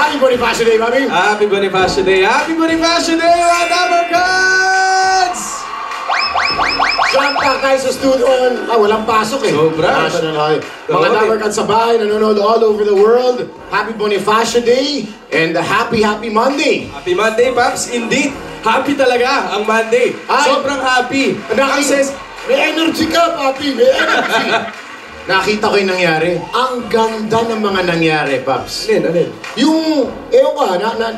Happy Bonifacio Day, Mami! Happy Bonifacio Day! Happy Bonifacio Day, mga Dabarkads! Jump back tayo sa studio. Walang pasok eh. Sobra. Mga Dabarkads sa bahay, nanonood all over the world. Happy Bonifacio Day and happy Monday! Happy Monday, Paps! Indeed! Happy talaga ang Monday! Sobrang happy! May energy ka, Papi! May energy! Nakita ko yung nangyari. Ang ganda ng mga nangyari, Paps. Alin? Yung, ewan ko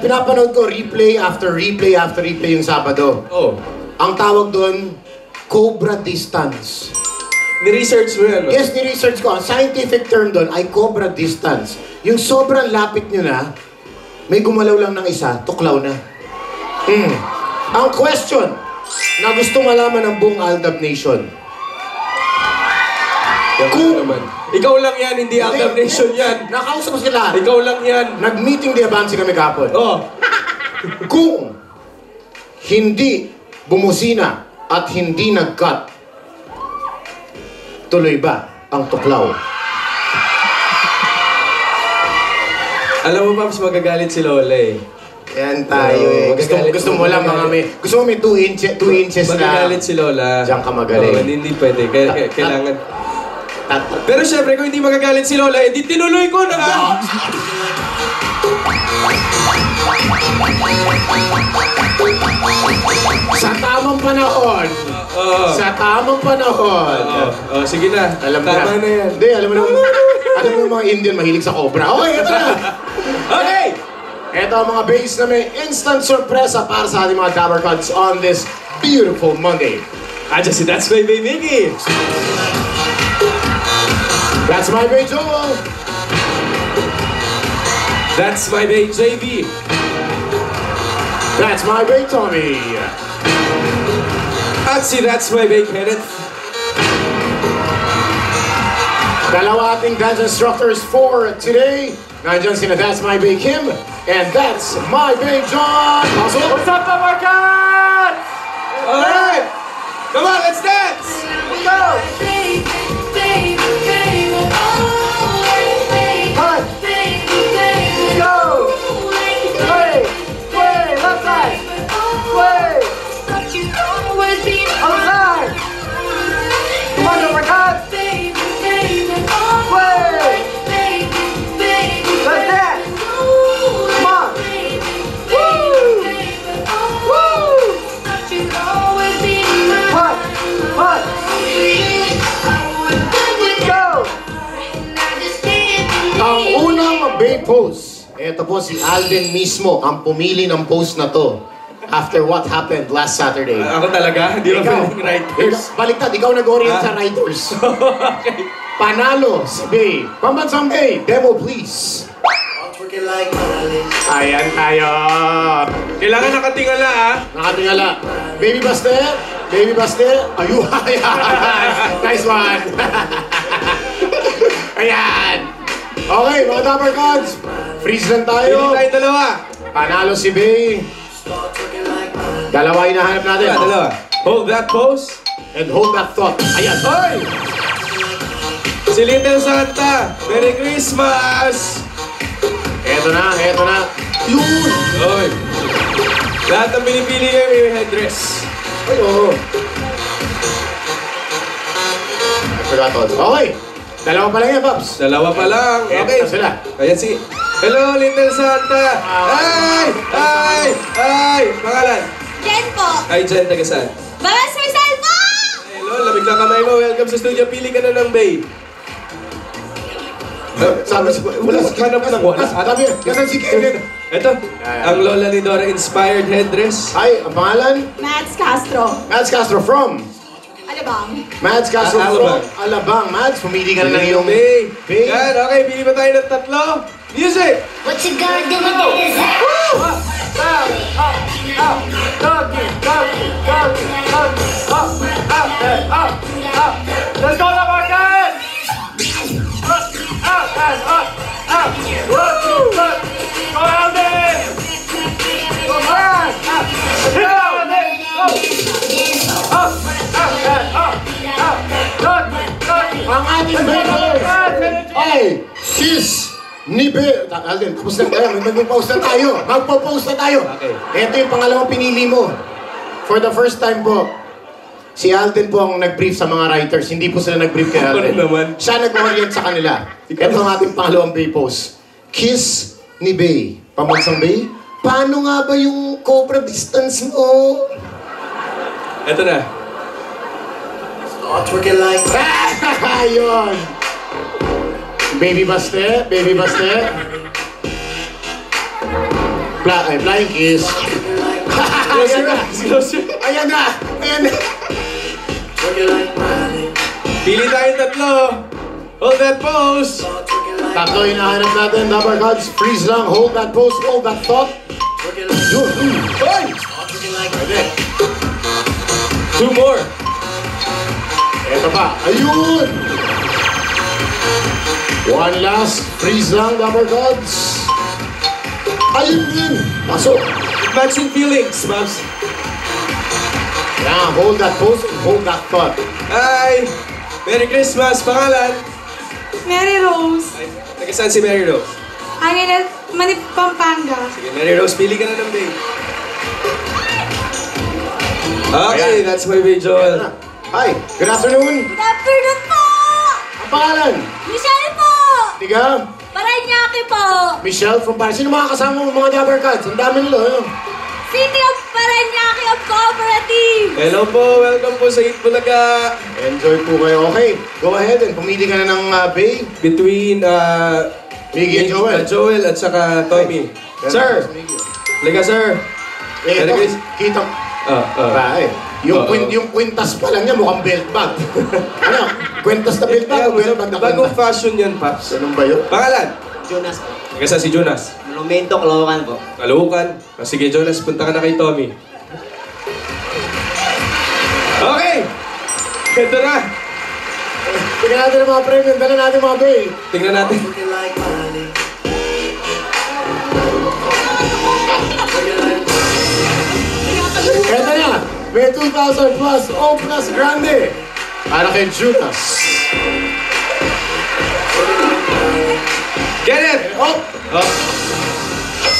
pinapanood ko replay after replay yung Sabado. Oh. Ang tawag doon, Cobra Distance. Ni-research mo yan, no? Yes, ni-research ko. Ang scientific term doon ay Cobra Distance. Yung sobrang lapit nyo na, may gumalaw lang ng isa, tuklaw na. Ang question na gusto malaman ng buong Aldab Nation, ikaw lang yan, hindi Aldab Nation yan. Nakausap ko sila. Ikaw lang yan. Nag-meeting di Abansi kami kapon. Oh. Kung hindi bumusina at hindi nag-cut, tuloy ba ang tuklaw? Alam mo, Paps, magagalit si Lola eh. Yan tayo eh. Gusto mo lang mga may... Gusto mo may 2 inches na... Magagalit si Lola. Diyan ka magaling. Hindi pwede. Kailangan... Pero syempre, kung hindi magagalit si Lola, edi tinuloy ko na nga! Sa tamang panahon! Sa tamang panahon! Sige na. Tama na yan. Hindi, alam mo yung mga Indian mahilig sa cobra. Okay, ito na! Okay! Ito ang mga base na may instant sorpresa para sa ating mga Dabarkads on this beautiful Monday. Adya si That's My Baby Mickey! That's my babe, Joel. That's my babe, JB. That's my babe, Tommy. At si That's my babe, Kenneth. Dalawa ating dance instructors for today. Nandiyan sina That's my babe, Kim. And That's my babe, John. Also, what's up, Dabarkads? Alright! Come on, let's dance! Let's go! pose. Ito po si Alden mismo ang pumili ng pose na to after what happened last Saturday. Ako talaga? Hindi ba pwedeng writers? Baliktad, ikaw nag-orient sa writers. Okay. Panalo si Bay. Pambansang Bay, demo please. Ayan tayo. Kailangan nakatingala, ah. Nakatingala. Baby Buster. Baby Buster. Ayun. Nice one. Ayan. Okay, mga Dapper Gods. Freeze lang Pili tayo. tayo dalawa. Panalo si Bay. Dalawa hinahanap natin. Dalawa. Hold that pose. And hold that thought. Ayan. Hoy! Si Little Santa. Merry Christmas! Eto na, eto na. Yun! Hoy! Lahat ng pinipili kayo may headdress. Ay, oo. I forgot all. Okay. Dalawa pa lang yan, Pops. Dalawa pa lang. Eto Okay. na sila. Ayan si... Hello, Little Santa! Ay! Ay! Ay! Pangalan? Jen po! Ay, Jen, taga saan? Babas Rizal po! Hello, lamig na kamay mo. Welcome sa studio. Pili ka na ng babe. Sabi si... Wala, hanap ng wala. Sabi, kasan si Kevin? Ito, ang lola ni Dora inspired headdress. Ay, ang pangalan? Mads Castro. Mads Castro from? Alabang. Mads Castro Alabang. from Alabang. Mads, pumili ka na ng iyong... babe. Babe. Yan, okay. Pili ba tayo ng tatlo? Music! What you gonna do with this? Let's go, Lamarcus! Up and up, up. Go, Alvin! Go, man! Hit it, Alvin! Go! Up and up, up. Good, good. Ang ating Bakers! Ay, kiss ni Be... Alden, tapos na tayo. Mag-post na tayo. Magpo-post na tayo. Okay. Ito yung pangalawang pinili mo. For the first time po, si Alden po ang nag-brief sa mga writers. Hindi po sila nag-brief kay Alden. Ano naman? Siya nag-orient sa kanila. Ito ang ating pangalawang Bay post. Kiss ni Bay. Pambansang Bay, paano nga ba yung cobra distance mo? Ito na. Ayun! Baby Buster, Baby Buster. Flying kiss. Ayan na! Ayan na! Ayan na! Pili tayo tatlo. Hold that pose. Tatlo hinahanap natin, Dapper Gods. Freeze lang, hold that pose, hold that thought. Yun! Hoy! Pwede. Two more. Eto pa. Ayun! One last. Freeze lang, Dapper Gods. Ayun din. Pasok. Matching feelings, Mavs. Yeah, hold that pose, hold that thought. Hi! Merry Christmas! Pangalan? Mary Rose. Ay, taga saan si Mary Rose? Angin at Manip, Pampanga. Sige, Mary Rose, pili ka na ng babe. Okay, that's my babe, Joel. Hi, good afternoon. Good afternoon po! Ang pangalan? Michelle po! Tiga? Paranaque po! Michelle from Paris. Sino mga kasama mo mga Dapper Gods? Ang dami nila. Ano? City of Paranaque of Cooperative! Hello po, welcome po sa Eat Bulaga. Enjoy po kayo. Okay, go ahead and pumili ka na ng Bay. Between, Miggy and Joel. Joel at saka Tommy. Sir! Liga, sir. Eh, ito, Merry Christ- kita. Ba, eh. Yung, yung kwintas pa lang niya, mukhang belt bag. Ano? Kwintas na belt bag o belt bag na Bagong kwintas? fashion yan, Paps. Anong ba yun? Pangalan? Jonas po. Taga saan si Jonas? Monumento, Caloocan po. Kaluhukan. Sige, Jonas, punta ka na kay Tommy. Okay! Ito na! Tingnan natin ang mga premium. Dala natin mga Bay. Tingnan natin. Eto na. May 2,000 plus O plus grande. Para kay Judas. Get it! Oh! Oh.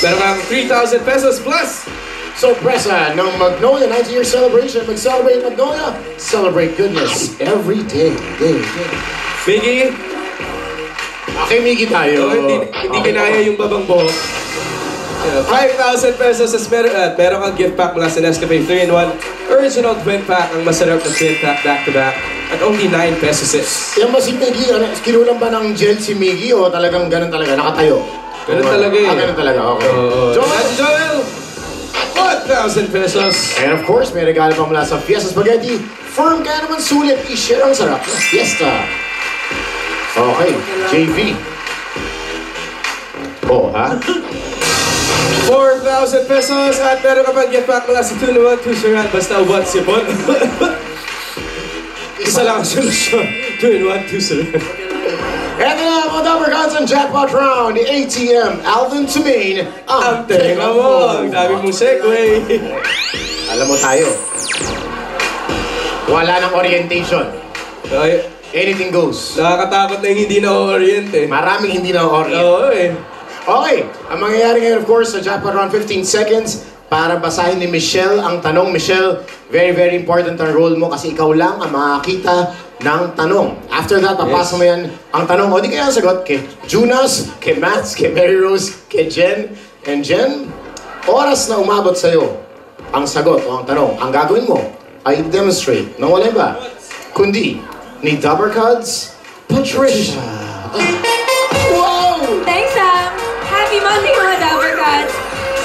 Meron kang 3,000 pesos plus! Sorpresa ng Magnolia 90-year celebration. Mag-celebrate Magnolia. Celebrate goodness every day. Miggy, Okay, Miggy tayo. hindi kinaya yung babang buhok. 5,000 pesos as meron kang gift pack mula sa Nescafe 3-in-1 Original Twin Pack, ang masarap na twin pack back-to-back at only 9 pesos. Yan ba si Miggy? Ano, kinulang ba ng gel si Miggy o talagang ganun talaga? Nakatayo? Ganun talaga eh. Ganun talaga. Okay. Joel! Joel! 1,000 pesos! And of course, may regalo pa mula sa Fiesta Spaghetti. Firm kaya naman sulit. I-share ang sarap ng Fiesta. Okay, JV. Oh, ha? 4,000 pesos at meron ka pang gift pack mula sa 2-in-1 Tusaran. Basta ubat si Bon. Isa lang ang solusyon. 2-in-1 Tusaran. Eto na mga Dapper Gods ang jackpot round. The ATM, Alvin Tumain, Ang tenga mo. Ang dami mong segue. Alam mo tayo. Wala nang orientation. Ay, Anything goes. nakakatakot na yung hindi na-orient eh. Maraming hindi na orient. Oo eh. Okay, ang mangyayari ngayon of course sa jackpot round 15 seconds para basahin ni Michelle ang tanong. Michelle, very very important ang role mo kasi ikaw lang ang makakita ng tanong. After that, papasa mo yan ang tanong. O di kaya ang sagot kay Junas, kay Mats, kay Mary Rose, kay Jen. And Jen, oras na umabot sa'yo ang sagot o ang tanong. Ang gagawin mo ay demonstrate ng wala ba? Kundi ni Dapper Gods, Patricia. Wow! Thanks, Sam! Happy Monday, mga Dapper Cats!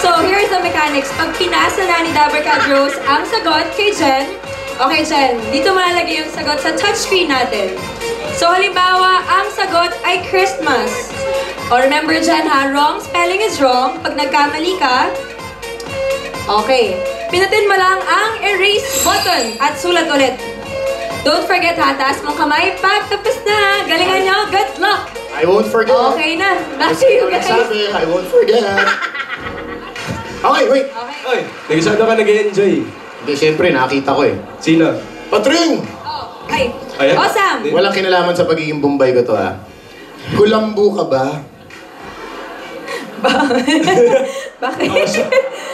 So, here's the mechanics. Pag pinasa na ni Dapper Cat Rose ang sagot kay Jen, okay, Jen, dito malalagay yung sagot sa touchscreen natin. So, halimbawa, ang sagot ay Christmas. O, remember, Jen, ha? Wrong spelling is wrong. Pag nagkamali ka, okay. Pinutin mo lang ang erase button at sulat ulit. Don't forget, ha? Taas mong kamay. Pag tapos na, galingan nyo. Good luck! I won't forget. Okay na. Back to you guys. Sabi, I won't forget. Okay, wait. Okay. Oy, nagisado ka nag-enjoy. Hindi, siyempre, nakita ko eh. Sino? Patring! Oh, ay. Ayan. Awesome! Walang kinalaman sa pagiging Bombay ko to, ha? Kulambu ka ba? Bakit?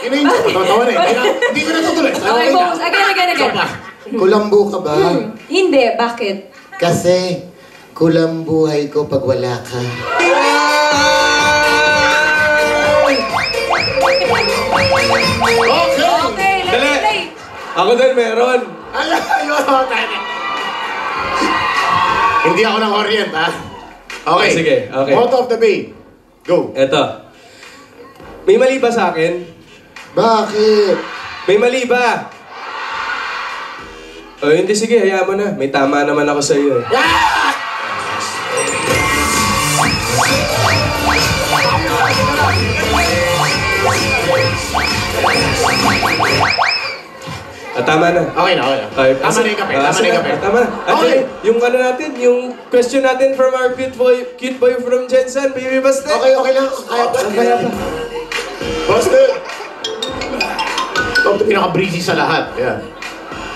Ina-enjoy ko. Tawa na eh. Hindi ko natutuloy. Okay, focus. Again. Kulambu ka ba? Hindi. Bakit? Kasi, kulambuhay ko pag wala ka. Okay! Okay, let's Dali. play. Ako din meron. Ayun! Hindi ako ng orient, ha? Okay. Sige, okay. Motto of the Bay. Go. Eto. May mali ba sa akin? Bakit? May mali ba? O hindi, sige, hayaan mo na. May tama naman ako sa iyo. Tama na. Okay na. Okay, Tama na yung kape. Tama na yung kape. Tama na. At Okay. yung ano natin, yung question natin from our cute boy from Jensen, Baby Baste. Okay lang. Kaya pa. Baste! Ito ang pinaka-breezy sa lahat. Yan.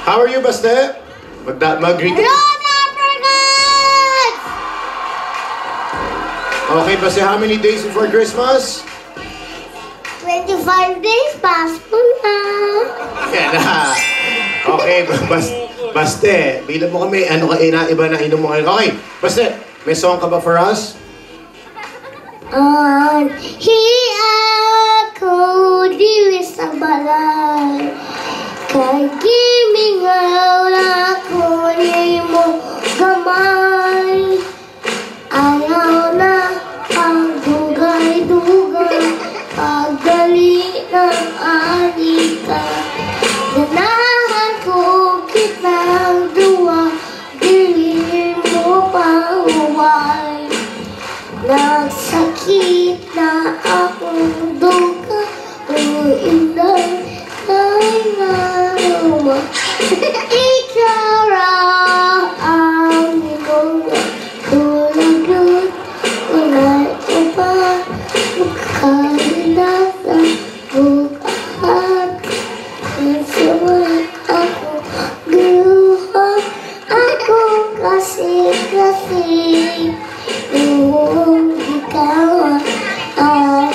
How are you, Baste? Mag-greet. Hello, Dapper Gods! Okay, Baste, how many days before Christmas? 25 days, Pasko na. Yan na. Okay, Baste, bilang mo kami, ano ka iba na inom mo ngayon. Okay, Baste, may song ka ba for us? Ako dili sa balay, kay gimingaw ako ni mo gamay. Ayaw na ang dugay-dugay, pagdali ng alika. Ganahan ko kitang duwa, dili mo pauway. Nagsakit na akong duka, uinay ay naruma. Ikaw raw ang ginunga, tulad wala ko pa, makahilat na bukaan. Nagsimula ako, giluha ako kasi noong ikaw ay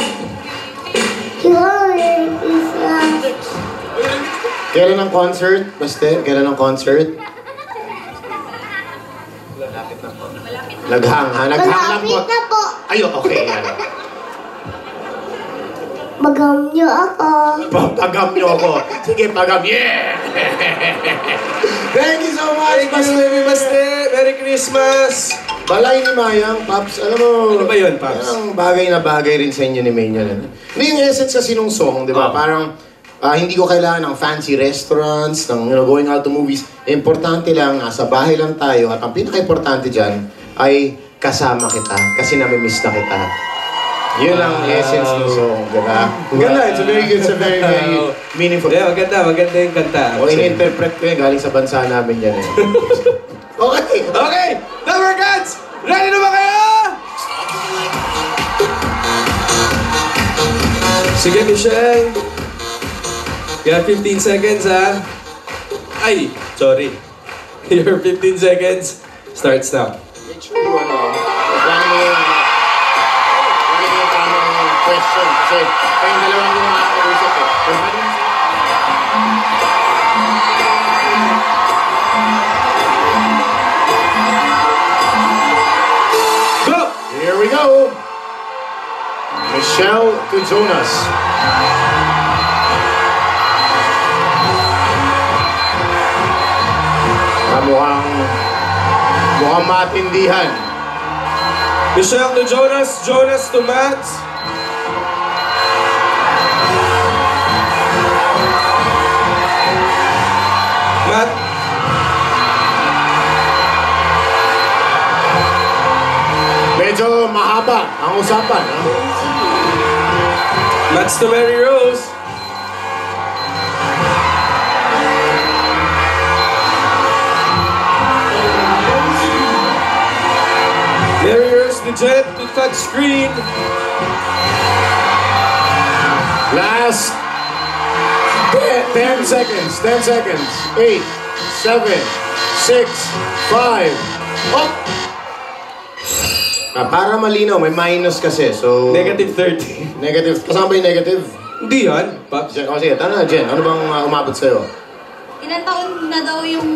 your isa. Kailan ang concert, Baste? Kailan ang concert? Naghang, ha? Naghang lang po. Malapit na po. Ayun, okay. Yan. Magam niyo ako. Pagam niyo ako. Sige, pagam. Yeah! Thank you so much, Thank you, Baby Baste. Merry Christmas. Balay ni Mayang, Paps, alam mo... Ano ba yun, Paps? Ang bagay na bagay rin sa inyo ni May niyan. Hindi yung essence kasi nung song, di ba? Oh. Parang hindi ko kailangan ng fancy restaurants, ng going out to movies. Importante lang, nasa bahay lang tayo. At ang pinaka-importante dyan ay kasama kita kasi namimiss na kita. Yun ang essence ng song, di ba? Ganda, it's a very good, it's a very, very meaningful. Yeah, maganda yung kanta. O, ini-interpret ko yun, galing sa bansa namin yan eh. Okay! Okay! Number Cats! Ready na ba kayo? Sige, Michelle. You have 15 seconds, ha? Ay, sorry. Your 15 seconds starts now. Make sure you yung tamang question kasi kayong dalawang yung makakausap eh. Go! Here we go! Michelle to Jonas. Mukhang matindihan. Michelle to Jonas, Jonas to Matt. Matt. Medyo mahaba ang usapan. Matt's to Mary Rose. Mary Rose to Jet to touch screen. Last 10 seconds. 10 seconds. 8, 7, 6, 5. Oh! Para malinaw, may minus kasi. So, Negative 30. negative. Kasama ba yung negative? Hindi yan, Paps. Jen, sige, tanong na, Jen. Ano bang umabot sa'yo? Ilan taon na daw yung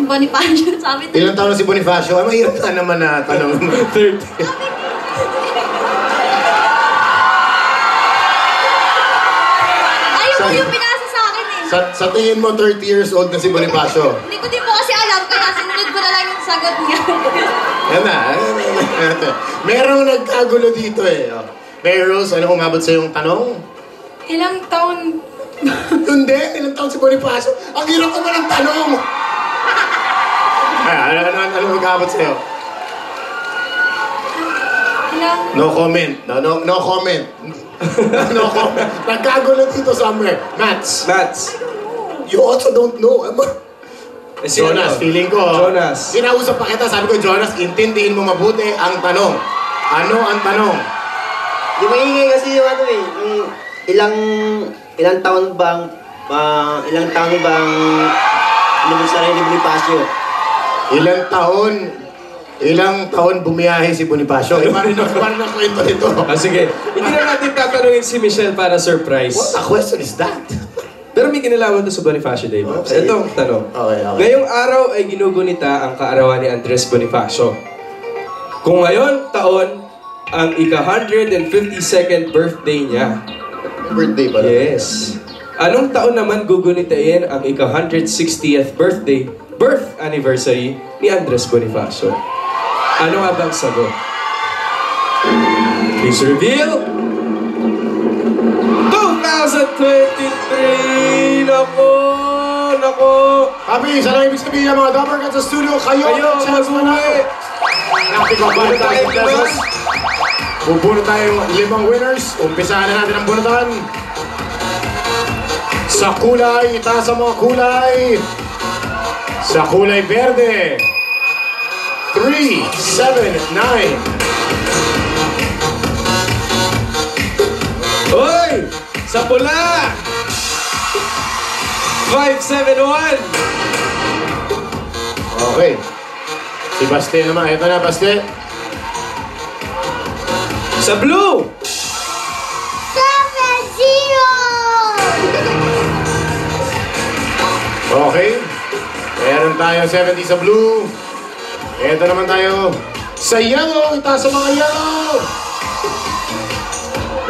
Bonifacio? Sabi na. Ilang taon na si Bonifacio? Ay, mahirap na naman na tanong. 30. Ayun yung pinasa sa akin eh. Sa tingin mo, 30 years old na si Bonifacio? Hindi ko din po kasi alam, kaya sinunod ko na lang yung sagot niya. Yan na. Merong nagkagulo dito eh. Mary Rose, ano umabot sa yung tanong? Ilang taon... Hindi, ilang taon si Bonifacio. Ang hirap naman ng tanong. Ano umabot sa'yo? Ilang... No comment. No comment. No comment. Nagkagulo dito somewhere. Mats. You also don't know. Jonas, feeling ko. Jonas. Sinausap pa kita, sabi ko, Jonas, intindihin mo mabuti ang tanong. Ano ang tanong? Di maingay kasi yung ano eh, yung ilang taon bang anibersaryo ni Bonifacio? Ilang taon bumiyahe si Bonifacio? Parang na kwento nito. Sige, hindi na natin tatanungin si Michelle para surprise. What a question is that? Pero may kinalaman to sa Bonifacio Day. Okay. Ito ang tanong. Okay. Ngayong araw ay ginugunita ang kaarawan ni Andres Bonifacio. Kung ngayon taon ang ika-152nd birthday niya. Birthday pala. Yes. Anong taon naman gugunitain ang ika-160th birth anniversary ni Andres Bonifacio? Ano nga bang sagot? Please reveal. 2023! Nako! Happy, isa lang ibig sabihin ng mga Dapper Cats sa studio. Kayo ang chance manalo. Natin ko 5,000 pesos. Bubunot tayong 5 winners. Umpisahan na natin ang bunutan. Sa kulay, itaas ang mga kulay. Sa kulay berde. 3, 7, 9. Hoy! Sa pula! 571! Okay. Si Baste naman. Ito na, Baste. Sa blue! 7-0! Okay. Meron tayo 70 sa blue. Ito naman tayo sa yellow. Itaas sa mga yellow.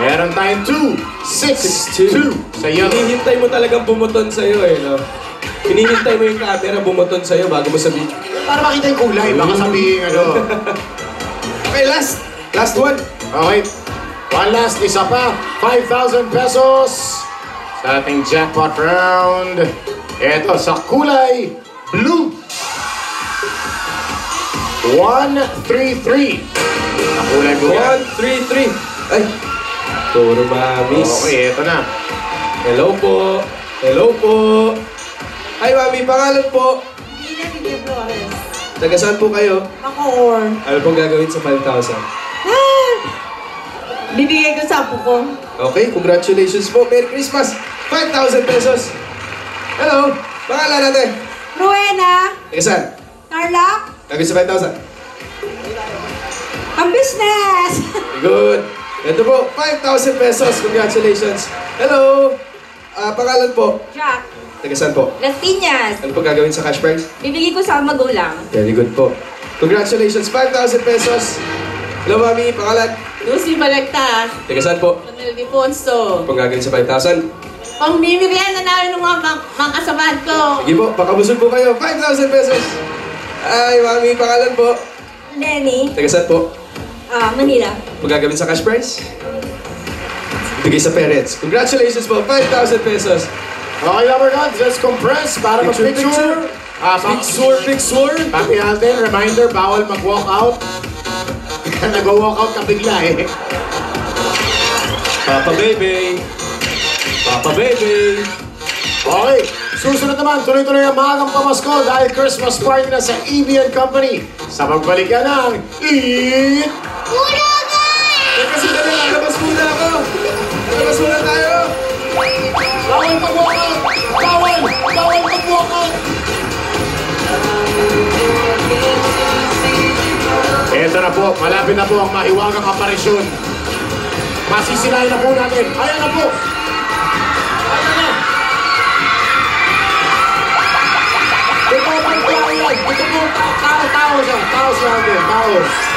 Meron tayong 2, 6, 2 sa yellow. Hinihintay mo talagang bumuton sa'yo eh, no? Hinihintay mo yung camera bumuton sa'yo bago mo sabihin. Para makita yung kulay, baka sabihin ano. Okay, last one. Okay. One last, isa pa. 5,000 pesos sa ating jackpot round. Ito sa kulay blue. 133. Nakulay mo yan. 133. Ay, puro mamis. Okay, eto na. Hello po. Hello po. Hi, mami. Pangalan po. Ina Vivi Flores. Taga saan po kayo? Ako or. Ano pong gagawin sa 5,000? Bibigay ko sa apo ko. Okay, congratulations po. Merry Christmas. 5,000 pesos. Hello. Pangalan natin. Rowena. Taga saan? Carla. Gagawin sa 5,000. Ang business. Good. Ito po, 5,000 pesos. Congratulations. Hello. Pangalan po. Jack, Taga saan po? Las Piñas. Ano po gagawin sa cash prize? Bibigay ko sa magulang. Very good po. Congratulations, 5,000 pesos. Hello, mami. Pangalan? Lucy Balagtas. Taga saan po? Manuel Difonso. Ano pong gagawin sa 5,000? Pambibigyan na namin ng mga kasamahan ko. Sige po, pakabusog po kayo. 5,000 pesos. Ay, mami. Pangalan po? Lenny, Taga saan po? Manila. Ano gagawin sa cash prize? Bigay sa parents. Congratulations po, 5,000 pesos. Okay, Lover Gods, let's compress para mag-picture. Picture. Papi Alden, reminder, bawal mag-walk out. Nag-walk out ka bigla eh. Papa baby. Papa baby. Okay, susunod naman, tuloy-tuloy ang maagang pamasko dahil Christmas party na sa EB&C Company. Sa pagbalik yan ng Eat! Teka, sandali. Lalabas muna ako. Lalabas muna tayo. Bawal mag-walk out! Bawal mag-walk out! Eto na po, malapit na po ang mahiwagang aparisyon. Masisilayan na po natin. Ayan na po! Ayan na! Ito po ang tao yan. Ito po, tao siya. Tao siya. Tao.